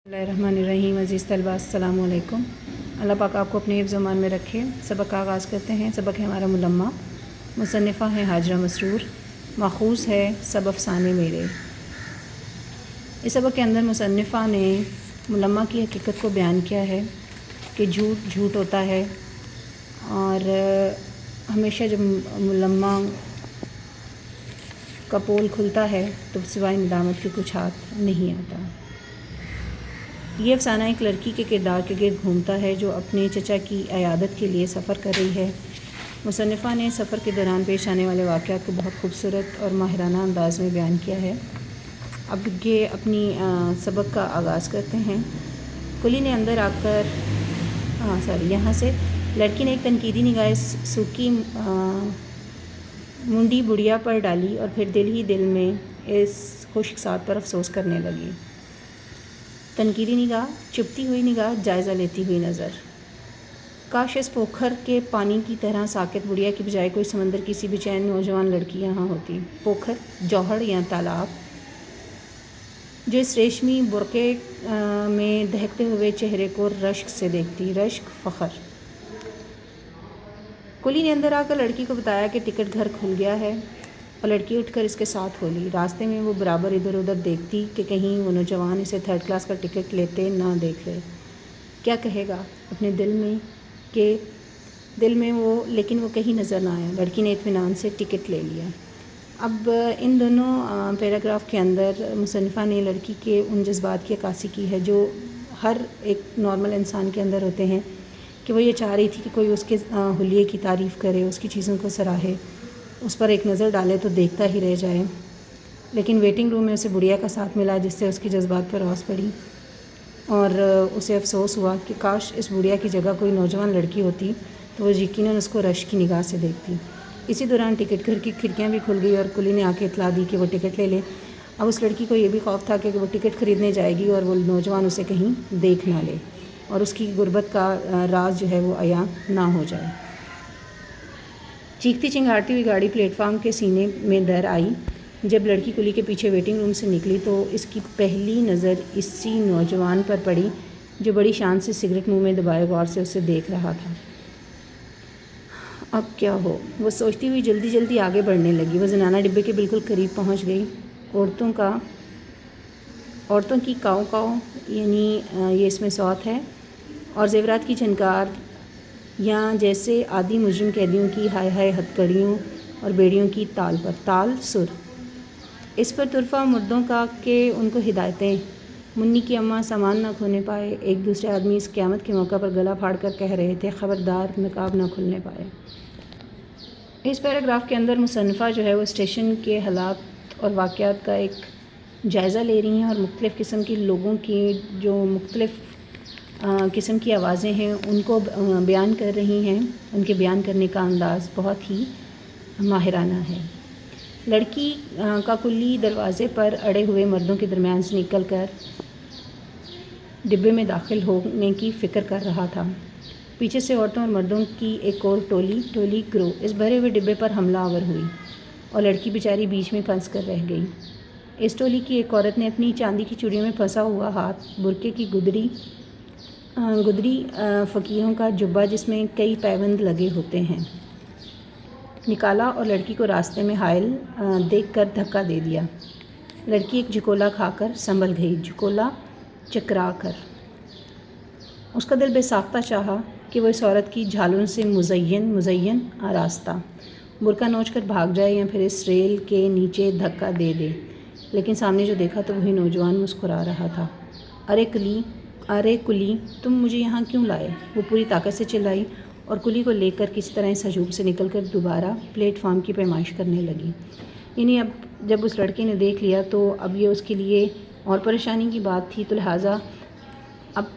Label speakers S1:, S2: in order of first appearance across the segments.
S1: बिस्मिल्लाहिर्रहमानिर्रहीम। अज़ीज़ तलबा अस्सलामु अलैकुम। अल्लाह पाक आपको अपने हिफ्ज़ ज़मान में रखे। सबक का आगाज़ करते हैं। सबक है हमारा मुलम्मा। मुसन्निफ़ा है हाजरा मसरूर। माखूज़ है सब अफ़साने मेरे। इस सबक के अंदर मुसन्निफ़ा ने मुलम्मा की हकीकत को बयान किया है कि झूठ झूठ होता है और हमेशा जब मुलम्मा का पोल खुलता है तो सिवाय निदामत के कुछ हाथ नहीं आता। ये अफ़साना एक लड़की के किरदार के गिर्द घूमता है जो अपने चचा की अयादत के लिए सफ़र कर रही है। मुसन्निफ़ा ने सफ़र के दौरान पेश आने वाले वाक़यात को बहुत खूबसूरत और माहिराना अंदाज़ में बयान किया है। अब ये अपनी सबक का आगाज़ करते हैं। कुली ने अंदर आकर यहाँ से लड़की ने एक तनकीदी निगाह सूखी मुंडी बुढ़िया पर डाली और फिर दिल ही दिल में इस खुश्क साथ पर अफसोस करने लगी। तनकीदी निगाह, चुपती हुई निगाह, जायज़ा लेती हुई नज़र। काश इस पोखर के पानी की तरह साकित बुढ़िया की बजाय कोई समंदर की सी बेचैन नौजवान लड़की यहाँ होती। पोखर, जौहर या तालाब जो इस रेशमी बुरके में दहकते हुए चेहरे को रश्क से देखती। रश्क, फ़ख्र। कुली ने अंदर आकर लड़की को बताया कि टिकट घर खुल गया है और लड़की उठकर इसके साथ हो ली। रास्ते में वो बराबर इधर उधर देखती कि कहीं वो नौजवान इसे 3rd क्लास का टिकट लेते ना देख ले। क्या कहेगा अपने दिल में वो, लेकिन वो कहीं नज़र ना आया। लड़की ने इत्मीनान से टिकट ले लिया। अब इन दोनों पैराग्राफ के अंदर मुसन्निफ़ा ने लड़की के उन जज्बात की अक्कासी की है जो हर एक नॉर्मल इंसान के अंदर होते हैं कि वो ये चाह रही थी कि कोई उसके हुलिये की तारीफ़ करे, उसकी चीज़ों को सराहे, उस पर एक नज़र डाले तो देखता ही रह जाए। लेकिन वेटिंग रूम में उसे बुढ़िया का साथ मिला जिससे उसकी जज्बात पर रौस पड़ी और उसे अफसोस हुआ कि काश इस बुढ़िया की जगह कोई नौजवान लड़की होती तो वो यकीनन उसको रश की निगाह से देखती। इसी दौरान टिकट घर की खिड़कियाँ भी खुल गई और कुली ने आके इतला दी कि वो टिकट ले ले। अब उस लड़की को ये भी खौफ था कि वो टिकट ख़रीदने जाएगी और वो नौजवान उसे कहीं देख ना ले और उसकी गुर्बत का राज जो है वो अया ना हो जाए। चीखती चिंगारती हुई गाड़ी प्लेटफार्म के सीने में दर आई। जब लड़की कुली के पीछे वेटिंग रूम से निकली तो इसकी पहली नज़र इसी नौजवान पर पड़ी जो बड़ी शान से सिगरेट मुंह में दबाए गौर से उसे देख रहा था। अब क्या हो, वो सोचती हुई जल्दी जल्दी आगे बढ़ने लगी। वो ज़नाना डिब्बे के बिल्कुल करीब पहुंच गई। औरतों की काव काव यानी ये इसमें सौत है और ज़ेवरात की झनकार या जैसे आदि मुजरिम कैदियों की हाय हाय हथकड़ियों और बेड़ियों की ताल पर ताल सुर। इस पर तुरफा मुर्दों का के उनको हिदायतें। मुन्नी की अम्मा सामान ना खोने पाए। एक दूसरे आदमी इस क़यामत के मौका पर गला फाड़ कर कह रहे थे ख़बरदार नकाब ना खुलने पाए। इस पैराग्राफ के अंदर मुसन्निफ़ा जो है वो स्टेशन के हालात और वाक़यात का एक जायज़ा ले रही हैं और मुख्तलिफ़ किस्म के लोगों की जो मुख्तलिफ़ किस्म की आवाज़ें हैं उनको बयान कर रही हैं। उनके बयान करने का अंदाज़ बहुत ही माहिराना है। लड़की का कुल्ली दरवाज़े पर अड़े हुए मर्दों के दरमियान से निकल कर डिब्बे में दाखिल होने की फ़िक्र कर रहा था। पीछे से औरतों और मर्दों की एक और टोली ग्रोह इस भरे हुए डिब्बे पर हमलावर हुई और लड़की बेचारी बीच में फंस कर रह गई। इस टोली की एक औरत ने अपनी चांदी की चूड़ियों में फंसा हुआ हाथ बुरके की गुदरी फ़कीरों का जुब्बा जिसमें कई पैबंद लगे होते हैं निकाला और लड़की को रास्ते में हायल देखकर धक्का दे दिया। लड़की एक झकोला खाकर संभल गई, झकोला चकरा कर। उसका दिल बेसाख्ता चाहा कि वो इस औरत की झालों से मुज़य्यन आरास्ता बुरका नोच कर भाग जाए या फिर इस रेल के नीचे धक्का दे दे। लेकिन सामने जो देखा तो वही नौजवान मुस्कुरा रहा था। अरे कुली, तुम मुझे यहाँ क्यों लाए? वो पूरी ताकत से चिल्लाई और कुली को लेकर किसी तरह इस हजूम से निकलकर दोबारा प्लेटफार्म की पैमाइश करने लगी। यानी अब जब उस लड़के ने देख लिया तो अब ये उसके लिए और परेशानी की बात थी। तो लिहाजा अब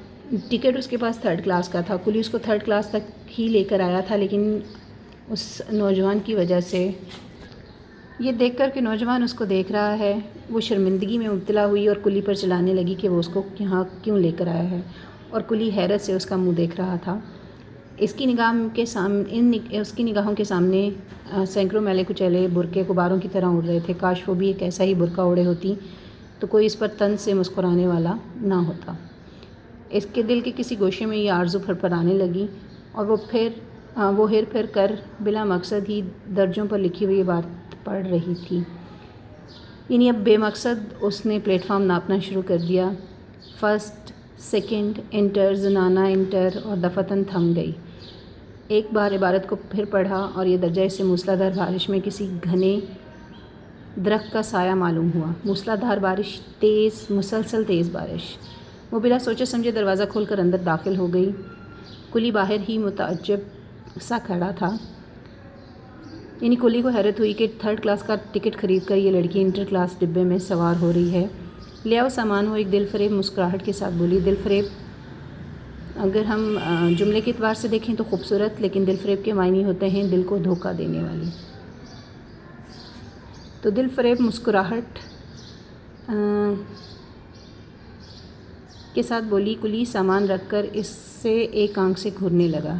S1: टिकट उसके पास 3rd क्लास का था। कुली उसको 3rd क्लास तक ही लेकर आया था, लेकिन उस नौजवान की वजह से ये देखकर कि नौजवान उसको देख रहा है वो शर्मिंदगी में मुब्तला हुई और कुली पर चिल्लाने लगी कि वो उसको यहाँ क्यों लेकर आया है। और कुली हैरत से उसका मुंह देख रहा था। उसकी निगाहों के सामने सैकड़ों मैले कुचैले बुरके गुब्बारों की तरह उड़ रहे थे। काश वो भी एक ऐसा ही बुरका ओढ़े होती तो कोई इस पर तंज से मुस्कुराने वाला ना होता। اس کے دل کے کسی گوشے میں یہ آرزو پھرپھرانے لگی اور وہ ہر پھر کر بلا مقصد ہی درجوں پر لکھی ہوئی بات پڑھ رہی تھی. یعنی اب بے مقصد اس نے پلیٹ فارم ناپنا شروع کر دیا. فرسٹ، سیکنڈ، انٹر، زنانہ انٹر، اور دفعتاً تھم گئی. ایک بار عبارت کو پھر پڑھا اور یہ درجہ اسے موسلادھار بارش میں کسی گھنے درخت کا سایہ معلوم ہوا. موسلادھار بارش، مسلسل تیز بارش. وہ بلا سوچے سمجھے دروازہ کھول کر اندر داخل ہو گئی. کلی باہر ہی متعجب سا کھڑا تھا. یعنی کلی کو حیرت ہوئی کہ 3rd کلاس کا ٹکٹ خرید کر یہ لڑکی انٹر کلاس ڈبے میں سوار ہو رہی ہے. لے آؤ سامان. وہ ایک دل فریب مسکراہٹ کے ساتھ بولی. دل فریب اگر ہم جملے کے اعتبار سے دیکھیں تو خوبصورت، لیکن دل فریب کے معنی ہوتے ہیں دل کو دھوکہ دینے والی. تو دل فریب مسکراہٹ کے ساتھ بولی. کلی سامان رکھ کر اس سے ایک آنکھ سے گھورنے لگا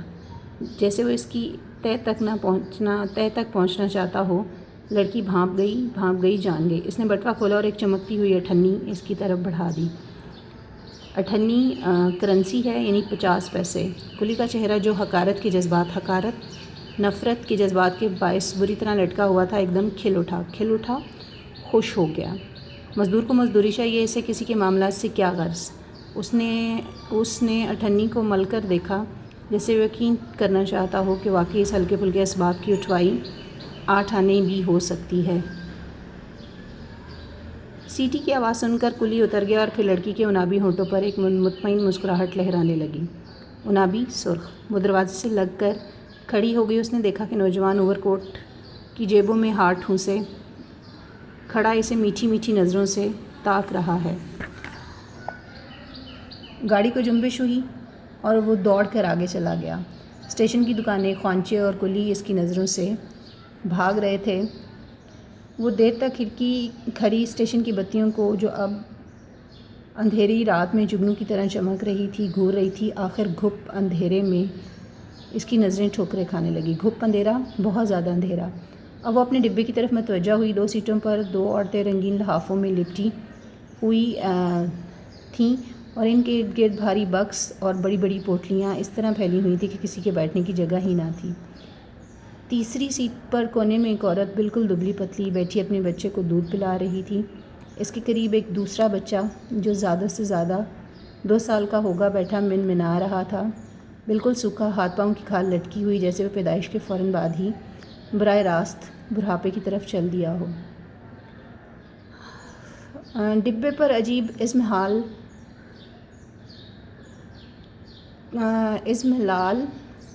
S1: جیسے وہ اس کی تہ تک پہنچنا چاہتا ہو. لڑکی بھانپ گئی جان گئی. اس نے بٹوا کھولا اور ایک چمکتی ہوئی اٹھنی اس کی طرف بڑھا دی. اٹھنی کرنسی ہے، یعنی 50 پیسے. کلی کا چہرہ جو حقارت، نفرت کے جذبات کے باعث بری طرح لٹکا ہوا تھا، ایک دم کھل اٹھا، خوش ہو گیا. مزدور کو مزدوری چاہیے، اسے کسی کے معاملات سے کیا غرض. اس نے اٹھنی کو مل کر دیکھا جیسے وہ یقین کرنا چاہتا ہو کہ واقعی اس ہلکے پھلکے اسباب کی اٹھوائی 8 آنے بھی ہو سکتی ہے. سیٹی کی آواز سن کر کلی اتر گیا اور پھر لڑکی کے عنابی ہونٹوں پر ایک مطمئن مسکراہٹ لہرانے لگی. عنابی، سرخ. وہ دروازے سے لگ کر کھڑی ہو گئی. اس نے دیکھا کہ نوجوان اوور کوٹ کی جیبوں میں ہاتھ ٹھونسے کھڑا اسے میٹھی میٹھی نظروں سے تاک رہا ہے. گاڑی کو جنبش ہوئی اور وہ دوڑ کر آگے چلا گیا. اسٹیشن کی دکانیں، خوانچے اور کلی اس کی نظروں سے بھاگ رہے تھے. وہ دیر تک کھڑکی کھڑی اسٹیشن کی بتیوں کو جو اب اندھیری رات میں جگنو کی طرح چمک رہی تھی گھور رہی تھی. آخر گھپ اندھیرے میں اس کی نظریں ٹھوکریں کھانے لگی. گھپ اندھیرا، بہت زیادہ اندھیرا. اب وہ اپنے ڈبے کی طرف متوجہ ہوئی. 2 سیٹوں پر 2 عورتیں رنگین لحافوں میں لپٹی ہوئی تھیں اور ان کے ارد گرد بھاری بکس اور بڑی بڑی پوٹلیاں اس طرح پھیلی ہوئی تھیں کہ کسی کے بیٹھنے کی جگہ ہی نہ تھی. تیسری سیٹ پر کونے میں ایک عورت بالکل دبلی پتلی بیٹھی اپنے بچے کو دودھ پلا رہی تھی. اس کے قریب ایک دوسرا بچہ جو زیادہ سے زیادہ 2 سال کا ہوگا بیٹھا منمنا رہا تھا. بالکل سوکھا، ہاتھ پاؤں کی کھال لٹکی ہوئی جیسے وہ پیدائش کے فوراً بعد ہی براہ راست بڑھاپے کی طرف چل دیا ہو. ڈبے پر عجیب اضمحلال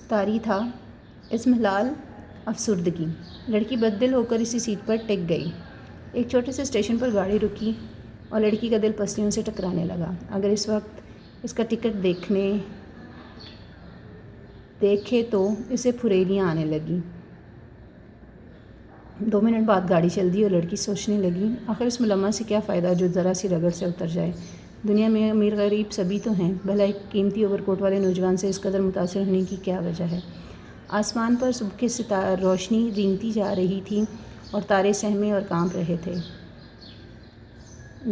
S1: طاری تھا. اضمحلال، افسردگی. لڑکی بددل ہو کر اسی سیٹ پر ٹک گئی. ایک چھوٹے سے اسٹیشن پر گاڑی رکی اور لڑکی کا دل پسلیوں سے ٹکرانے لگا. اگر اس وقت اس کا ٹکٹ دیکھے تو اسے پھریلیاں آنے لگیں. 2 منٹ بعد گاڑی چل دی اور لڑکی سوچنے لگی آخر اس ملمہ سے کیا فائدہ جو ذرا سی رگڑ سے اتر جائے. دنیا میں امیر غریب سبھی تو ہیں، بھلا ایک قیمتی اوور کوٹ والے نوجوان سے اس قدر متاثر ہونے کی کیا وجہ ہے. آسمان پر صبح کی روشنی رینگتی جا رہی تھی اور تارے سہمے اور کانپ رہے تھے.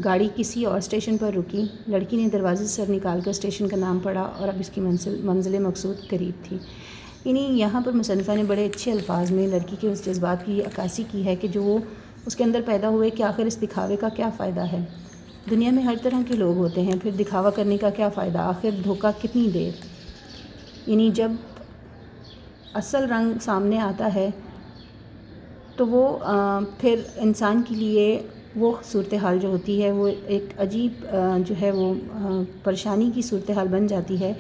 S1: گاڑی کسی اور اسٹیشن پر رکی. لڑکی نے دروازے سے سر نکال کر اسٹیشن کا نام پڑھا اور اب اس کی منزل مقصود قریب تھی. یعنی یہاں پر مصنفہ نے بڑے اچھے الفاظ میں لڑکی کے اس جذبات کی عکاسی کی ہے کہ جو وہ اس کے اندر پیدا ہوئے کہ آخر اس دکھاوے کا کیا فائدہ ہے. دنیا میں ہر طرح کے لوگ ہوتے ہیں، پھر دکھاوا کرنے کا کیا فائدہ. آخر دھوکہ کتنی دیر. یعنی جب اصل رنگ سامنے آتا ہے تو وہ پھر انسان کے لیے وہ صورتحال جو ہوتی ہے وہ ایک عجیب جو ہے وہ پریشانی کی صورتحال بن جاتی ہے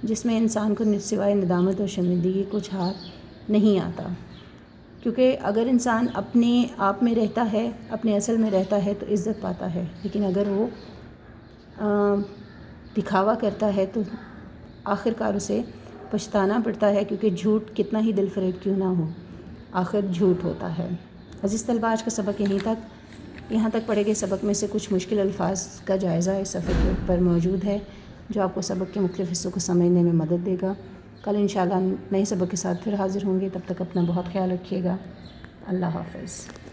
S1: جس میں انسان کو سوائے ندامت اور شرمندگی کچھ ہاتھ نہیں آتا. کیونکہ اگر انسان اپنے آپ میں رہتا ہے، اپنے اصل میں رہتا ہے تو عزت پاتا ہے، لیکن اگر وہ دکھاوا کرتا ہے تو آخر کار اسے پچھتانا پڑتا ہے، کیونکہ جھوٹ کتنا ہی دل فریب کیوں نہ ہو آخر جھوٹ ہوتا ہے. عزیز طلباء، آج کا سبق یہاں تک پڑھے گئے سبق میں سے کچھ مشکل الفاظ کا جائزہ اس صفحے پر موجود ہے جو آپ کو سبق کے مختلف حصوں کو سمجھنے میں مدد دے گا. کل انشاءاللہ نئے سبق کے ساتھ پھر حاضر ہوں گے. تب تک اپنا بہت خیال رکھیے گا. اللہ حافظ.